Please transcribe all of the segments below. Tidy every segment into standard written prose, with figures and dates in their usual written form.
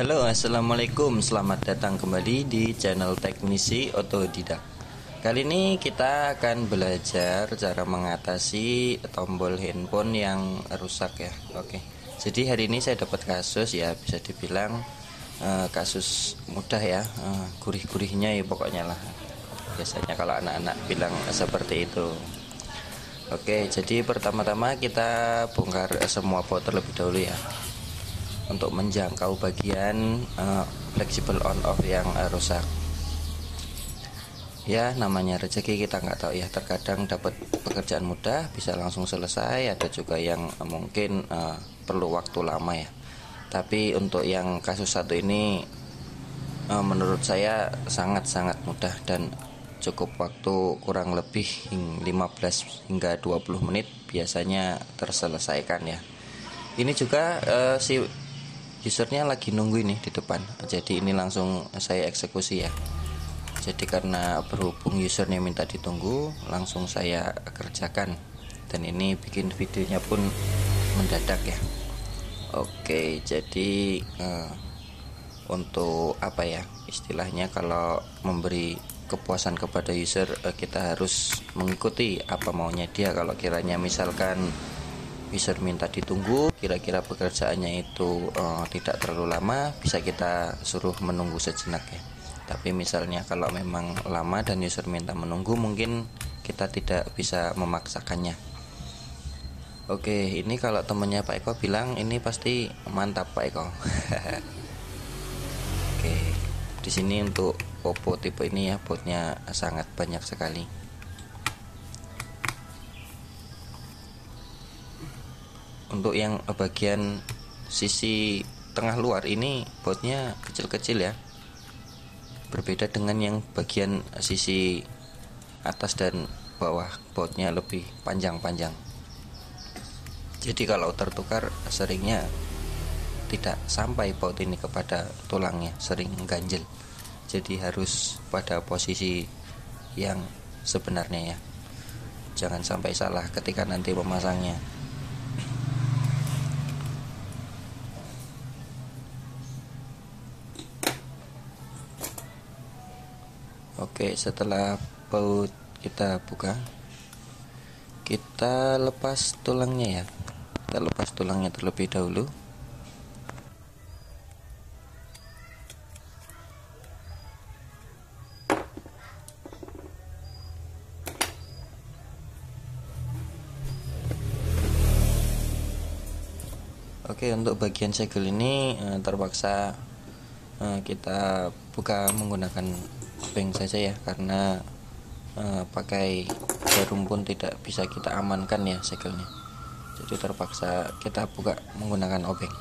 Halo, assalamualaikum. Selamat datang kembali di channel Teknisi Otodidak. Kali ini kita akan belajar cara mengatasi tombol handphone yang rusak ya. Oke. Jadi hari ini saya dapat kasus ya, bisa dibilang kasus mudah ya, gurih-gurihnya ya pokoknya lah. Biasanya kalau anak-anak bilang seperti itu. Oke, jadi pertama-tama kita bongkar semua baut terlebih dahulu ya, untuk menjangkau bagian fleksibel on off yang rusak. Ya, namanya rezeki kita nggak tahu ya, terkadang dapat pekerjaan mudah bisa langsung selesai, ada juga yang mungkin perlu waktu lama ya. Tapi untuk yang kasus satu ini menurut saya sangat-sangat mudah dan cukup waktu kurang lebih 15 hingga 20 menit biasanya terselesaikan ya. Ini juga si usernya lagi nunggu ini di depan, jadi ini langsung saya eksekusi ya. Jadi karena berhubung usernya minta ditunggu, langsung saya kerjakan, dan ini bikin videonya pun mendadak ya. Oke, jadi untuk apa ya istilahnya, kalau memberi kepuasan kepada user, kita harus mengikuti apa maunya dia. Kalau kiranya misalkan user minta ditunggu, kira-kira pekerjaannya itu tidak terlalu lama, bisa kita suruh menunggu sejenak ya. Tapi misalnya kalau memang lama dan user minta menunggu, mungkin kita tidak bisa memaksakannya. Oke, ini kalau temennya Pak Eko bilang ini pasti mantap Pak Eko. Oke, di sini untuk Oppo tipe ini ya, bautnya sangat banyak sekali. Untuk yang bagian sisi tengah luar ini bautnya kecil-kecil ya, berbeda dengan yang bagian sisi atas dan bawah, bautnya lebih panjang-panjang. Jadi kalau tertukar seringnya tidak sampai baut ini kepada tulangnya, sering ganjel. Jadi harus pada posisi yang sebenarnya ya, jangan sampai salah ketika nanti memasangnya. Oke, setelah baut kita buka, kita lepas tulangnya ya. Kita lepas tulangnya terlebih dahulu. Oke, untuk bagian segel ini terpaksa kita buka menggunakan obeng saja ya, karena pakai jarum pun tidak bisa kita amankan ya segelnya. Jadi terpaksa kita buka menggunakan obeng.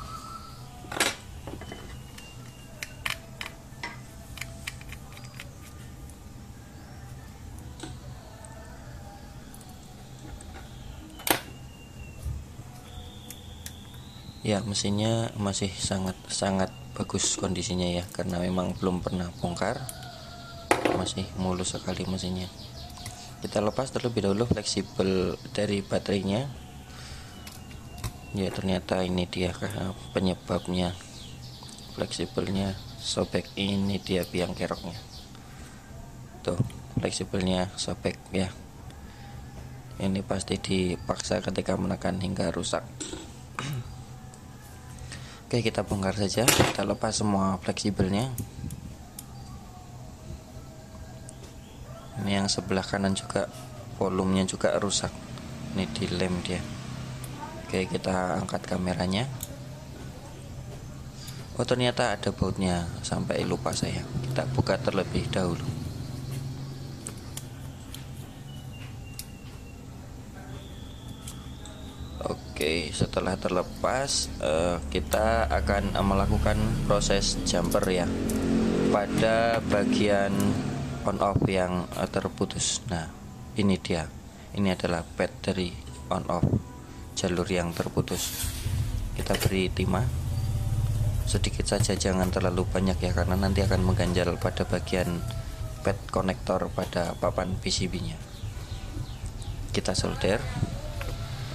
Ya, mesinnya masih sangat bagus kondisinya ya, karena memang belum pernah bongkar, masih mulus sekali mesinnya. Kita lepas terlebih dahulu fleksibel dari baterainya. Ya, ternyata ini dia penyebabnya, fleksibelnya sobek. Ini dia biang keroknya tuh, fleksibelnya sobek ya. Ini pasti dipaksa ketika menekan hingga rusak. Oke, kita bongkar saja, kita lepas semua fleksibelnya. Ini yang sebelah kanan juga volumenya juga rusak, ini dilem dia. Oke, kita angkat kameranya. Oh, ternyata ada bautnya, sampai lupa saya. Kita buka terlebih dahulu. Oke, setelah terlepas, kita akan melakukan proses jumper ya pada bagian on off yang terputus. Nah, ini dia. Ini adalah pad dari on off, jalur yang terputus. Kita beri timah sedikit saja, jangan terlalu banyak ya, karena nanti akan mengganjal pada bagian pad konektor pada papan PCB-nya. Kita solder.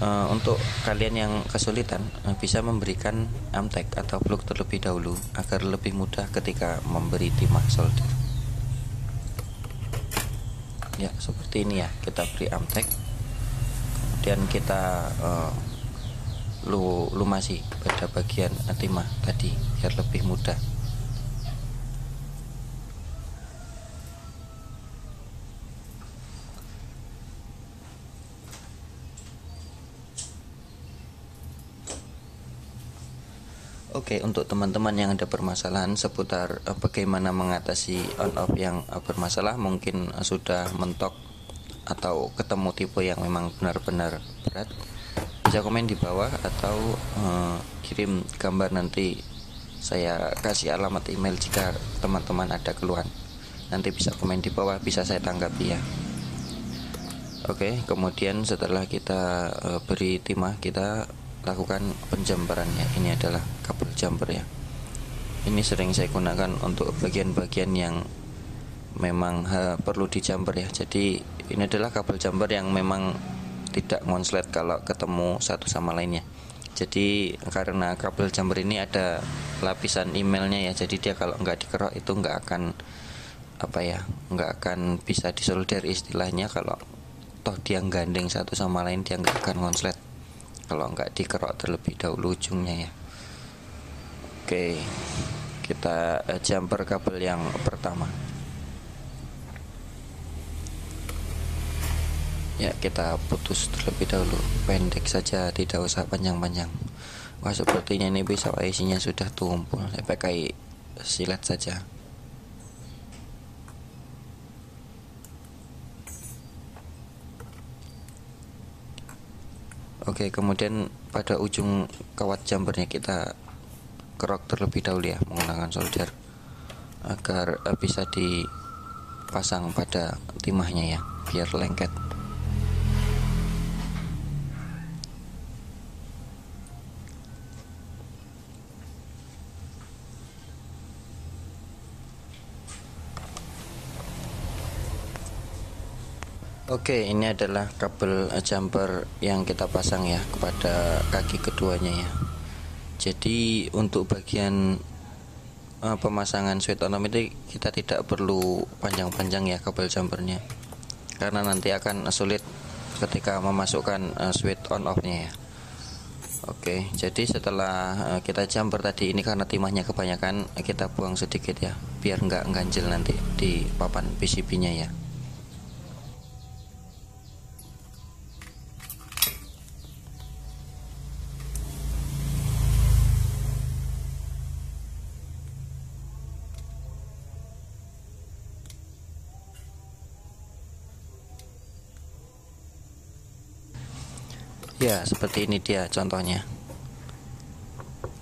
Untuk kalian yang kesulitan bisa memberikan amtek atau plug terlebih dahulu agar lebih mudah ketika memberi timah solder. Ya seperti ini ya, kita beri amtek, kemudian kita lumasi pada bagian timah tadi biar lebih mudah. Oke, untuk teman-teman yang ada permasalahan seputar bagaimana mengatasi on off yang bermasalah, mungkin sudah mentok atau ketemu tipe yang memang benar-benar berat, bisa komen di bawah atau kirim gambar, nanti saya kasih alamat email jika teman-teman ada keluhan. Nanti bisa komen di bawah, bisa saya tanggapi ya. Oke, kemudian setelah kita beri timah, kita lakukan penjamperannya. Ini adalah kabel jumper ya. Ini sering saya gunakan untuk bagian-bagian yang memang perlu dijumper ya. Jadi ini adalah kabel jumper yang memang tidak ngonslet kalau ketemu satu sama lainnya. Jadi karena kabel jumper ini ada lapisan emailnya ya, jadi dia kalau nggak dikerok itu nggak akan nggak akan bisa disolder istilahnya. Kalau toh dia gandeng satu sama lain, dia nggak akan ngonslet kalau nggak dikerok terlebih dahulu ujungnya ya. Oke, kita jumper kabel yang pertama ya, kita putus terlebih dahulu, pendek saja, tidak usah panjang-panjang. Wah, sepertinya ini bisa isinya sudah tumpul, saya pakai silet saja. Oke, kemudian pada ujung kawat jumpernya kita kerok terlebih dahulu ya menggunakan solder agar bisa dipasang pada timahnya ya, biar lengket. Oke, ini adalah kabel jumper yang kita pasang ya kepada kaki keduanya ya. Jadi untuk bagian pemasangan switch on off itu kita tidak perlu panjang-panjang ya kabel jumpernya, karena nanti akan sulit ketika memasukkan switch on off-nya ya. Oke, jadi setelah kita jumper tadi, ini karena timahnya kebanyakan, kita buang sedikit ya biar nggak ganjil nanti di papan PCB-nya ya. Ya, seperti ini dia contohnya.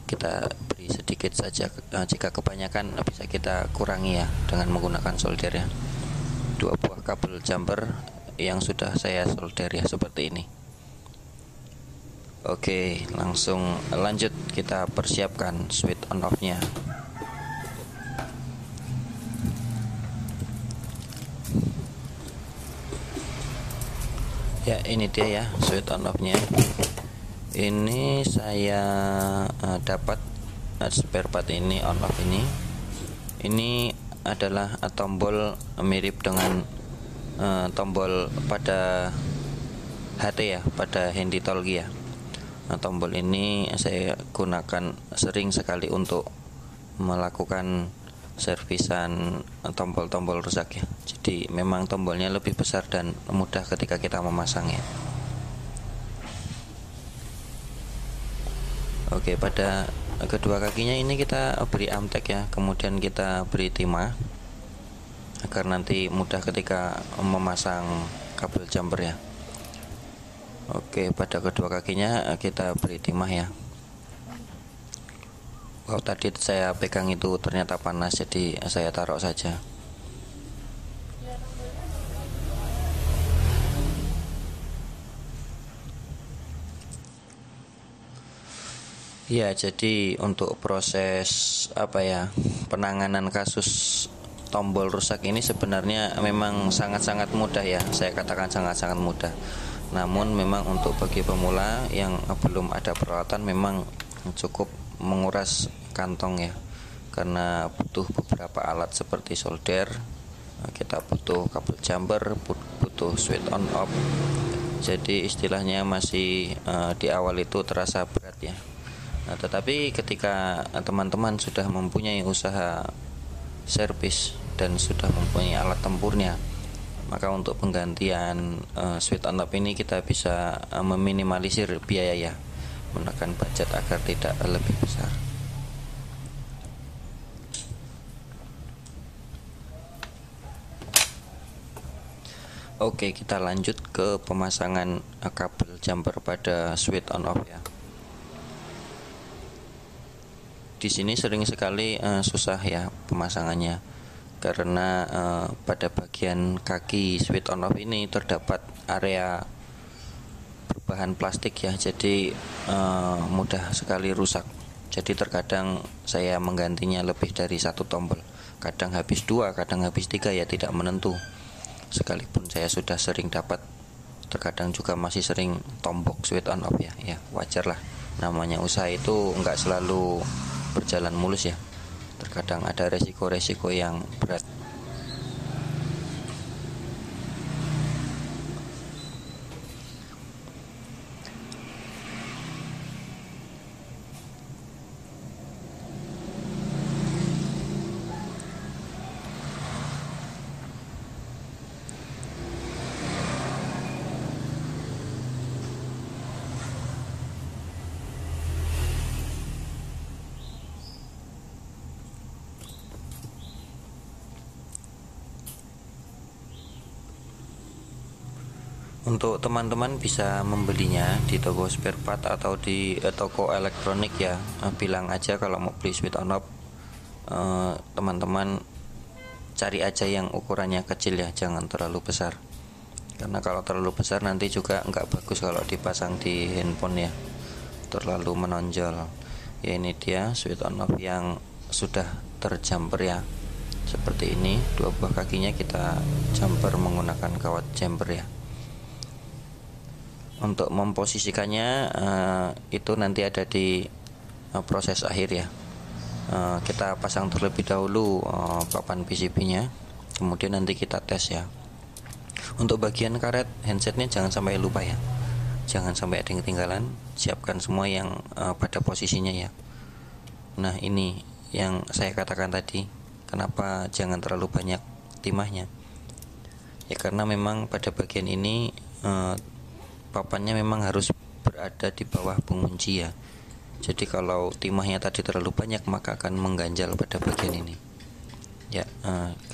Kita beri sedikit saja, jika kebanyakan bisa kita kurangi ya dengan menggunakan solder ya. 2 buah kabel jumper yang sudah saya solder ya, seperti ini. Oke, langsung lanjut, kita persiapkan switch on off-nya. Ya, ini dia ya switch on off-nya. Ini saya dapat spare part ini, on off ini. Ini adalah tombol mirip dengan tombol pada HT ya, pada handy talkie ya. Tombol ini saya gunakan sering sekali untuk melakukan servisan tombol-tombol rusak ya. Jadi memang tombolnya lebih besar dan mudah ketika kita memasangnya. Oke, pada kedua kakinya ini kita beri amtek ya, kemudian kita beri timah agar nanti mudah ketika memasang kabel jumper ya. Oke, pada kedua kakinya kita beri timah ya. Wow, tadi saya pegang itu ternyata panas, jadi saya taruh saja. Ya, jadi untuk proses penanganan kasus tombol rusak ini sebenarnya memang sangat-sangat mudah ya. Saya katakan sangat-sangat mudah. Namun memang untuk bagi pemula yang belum ada peralatan memang cukup menguras kantong ya, karena butuh beberapa alat seperti solder, kita butuh kabel jumper, butuh switch on off. Jadi istilahnya masih di awal itu terasa berat ya. Nah, tetapi ketika teman-teman sudah mempunyai usaha servis dan sudah mempunyai alat tempurnya, maka untuk penggantian switch on off ini kita bisa meminimalisir biaya ya, menekan budget agar tidak lebih besar. Oke, kita lanjut ke pemasangan kabel jumper pada switch on off ya. Di sini sering sekali susah ya pemasangannya, karena pada bagian kaki switch on off ini terdapat area berbahan plastik ya, jadi mudah sekali rusak. Jadi terkadang saya menggantinya lebih dari satu tombol, kadang habis 2, kadang habis 3 ya, tidak menentu. Sekalipun saya sudah sering dapat, terkadang juga masih sering tombok switch on off ya. Ya wajar lah, namanya usaha itu nggak selalu berjalan mulus ya, terkadang ada resiko-resiko yang berat. Untuk teman-teman bisa membelinya di toko spare part atau di toko elektronik ya. Bilang aja kalau mau beli switch on off, teman-teman cari aja yang ukurannya kecil ya, jangan terlalu besar, karena kalau terlalu besar nanti juga nggak bagus kalau dipasang di handphone ya, terlalu menonjol ya. Ini dia switch on off yang sudah terjumper ya, seperti ini. Dua buah kakinya kita jumper menggunakan kawat jumper ya. Untuk memposisikannya itu nanti ada di proses akhir ya. Kita pasang terlebih dahulu papan PCB-nya, kemudian nanti kita tes ya. Untuk bagian karet handsetnya jangan sampai lupa ya, jangan sampai ada yang ketinggalan. Siapkan semua yang pada posisinya ya. Nah, ini yang saya katakan tadi, kenapa jangan terlalu banyak timahnya ya, karena memang pada bagian ini papannya memang harus berada di bawah pengunci ya. Jadi kalau timahnya tadi terlalu banyak maka akan mengganjal pada bagian ini ya.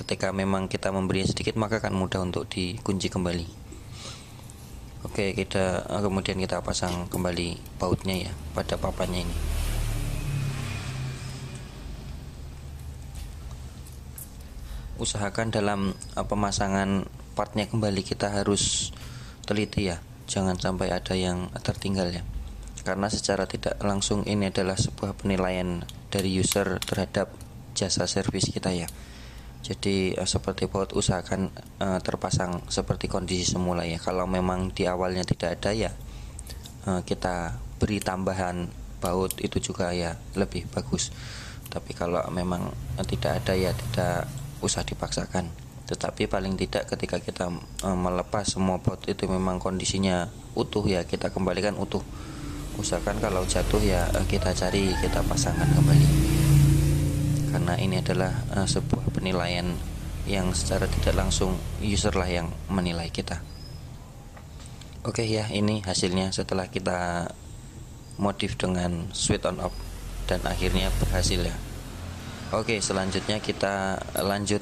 Ketika memang kita memberi sedikit maka akan mudah untuk dikunci kembali. Oke, kita kemudian kita pasang kembali bautnya ya pada papannya ini. Usahakan dalam pemasangan partnya kembali kita harus teliti ya, jangan sampai ada yang tertinggal ya, karena secara tidak langsung ini adalah sebuah penilaian dari user terhadap jasa servis kita ya. Jadi seperti baut usahakan terpasang seperti kondisi semula ya. Kalau memang di awalnya tidak ada ya, kita beri tambahan baut itu juga ya lebih bagus. Tapi kalau memang tidak ada ya tidak usah dipaksakan. Tetapi paling tidak ketika kita melepas semua baut itu memang kondisinya utuh ya, kita kembalikan utuh. Usahakan kalau jatuh ya kita cari, kita pasangkan kembali, karena ini adalah sebuah penilaian yang secara tidak langsung user lah yang menilai kita. Oke ya, ini hasilnya setelah kita modif dengan switch on off dan akhirnya berhasil ya. Oke, selanjutnya kita lanjut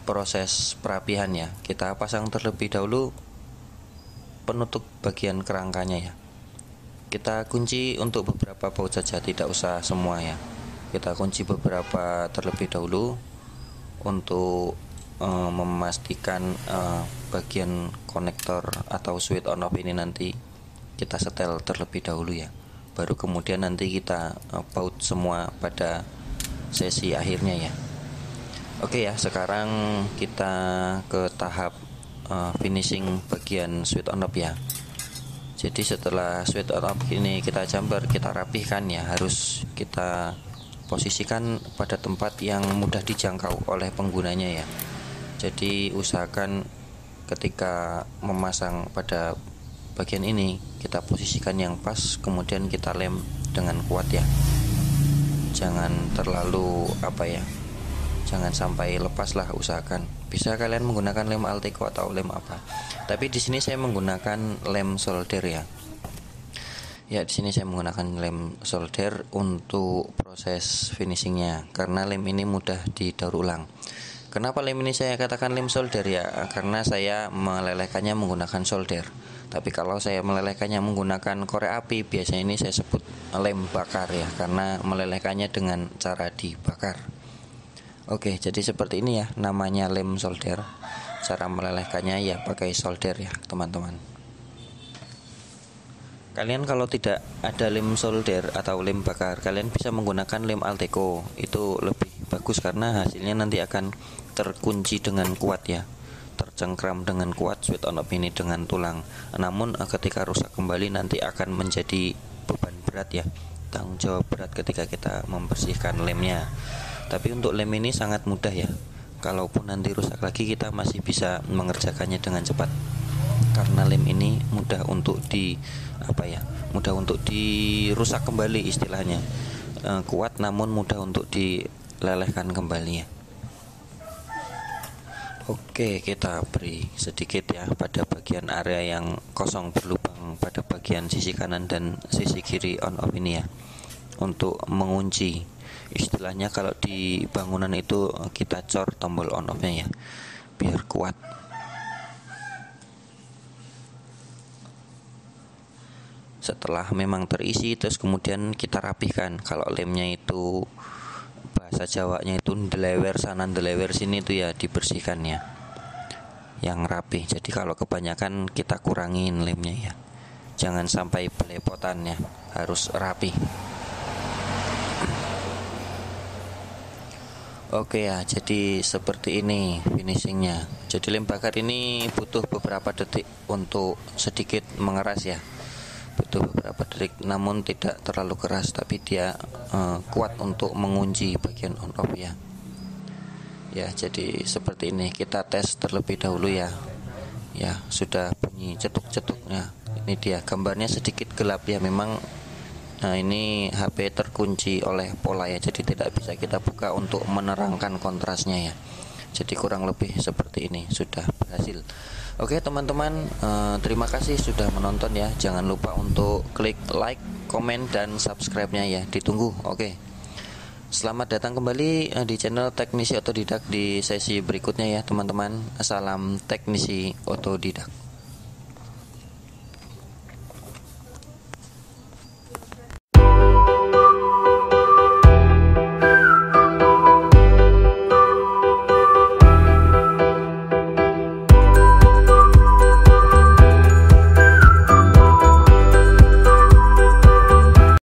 proses perapihan ya. Kita pasang terlebih dahulu penutup bagian kerangkanya ya. Kita kunci untuk beberapa baut saja, tidak usah semua ya. Kita kunci beberapa terlebih dahulu untuk memastikan bagian konektor atau switch on off ini nanti kita setel terlebih dahulu ya. Baru kemudian nanti kita baut semua pada sesi akhirnya ya. Oke ya, sekarang kita ke tahap finishing bagian switch on off ya. Jadi setelah switch on off ini kita jumper, kita rapihkan ya, harus kita posisikan pada tempat yang mudah dijangkau oleh penggunanya ya. Jadi usahakan ketika memasang pada bagian ini kita posisikan yang pas, kemudian kita lem dengan kuat ya. Jangan terlalu jangan sampai lepas lah, usahakan. Bisa kalian menggunakan lem Alteco atau lem apa. Tapi di sini saya menggunakan lem solder ya. Ya, di sini saya menggunakan lem solder untuk proses finishingnya, karena lem ini mudah didaur ulang. Kenapa lem ini saya katakan lem solder ya? Karena saya melelehkannya menggunakan solder. Tapi kalau saya melelehkannya menggunakan korek api, biasanya ini saya sebut lem bakar ya, karena melelehkannya dengan cara dibakar. Oke, jadi seperti ini ya, namanya lem solder. Cara melelehkannya ya pakai solder ya, teman-teman. Kalian kalau tidak ada lem solder atau lem bakar, kalian bisa menggunakan lem Alteco. Itu lebih bagus karena hasilnya nanti akan terkunci dengan kuat ya, tercengkram dengan kuat switch on off ini dengan tulang. Namun ketika rusak kembali nanti akan menjadi beban berat ya, tanggung jawab berat ketika kita membersihkan lemnya. Tapi untuk lem ini sangat mudah ya, kalaupun nanti rusak lagi kita masih bisa mengerjakannya dengan cepat, karena lem ini mudah untuk dirusak kembali istilahnya. Kuat namun mudah untuk dilelehkan kembali ya. Oke, kita beri sedikit ya pada bagian area yang kosong berlubang pada bagian sisi kanan dan sisi kiri on off ini ya, untuk mengunci. Istilahnya kalau di bangunan itu kita cor tombol on off-nya ya, biar kuat. Setelah memang terisi, terus kemudian kita rapihkan. Kalau lemnya itu bahasa Jawanya itu ndelewer sana ndelewer sini itu ya dibersihkan ya, yang rapi. Jadi kalau kebanyakan kita kurangin lemnya ya, jangan sampai belepotan ya, harus rapi. Oke ya, jadi seperti ini finishingnya. Jadi lem bakar ini butuh beberapa detik untuk sedikit mengeras ya, butuh beberapa detik, namun tidak terlalu keras, tapi dia kuat untuk mengunci bagian on off ya. Ya, jadi seperti ini, kita tes terlebih dahulu ya. Ya, sudah bunyi cetuk-cetuknya. Ini dia, gambarnya sedikit gelap ya, memang ini HP terkunci oleh pola ya, jadi tidak bisa kita buka untuk menerangkan kontrasnya ya. Jadi kurang lebih seperti ini, sudah berhasil. Oke teman-teman, terima kasih sudah menonton ya. Jangan lupa untuk klik like, komen, dan subscribe-nya ya, ditunggu. Oke, selamat datang kembali di channel Teknisi Otodidak di sesi berikutnya ya teman-teman. Salam teknisi otodidak.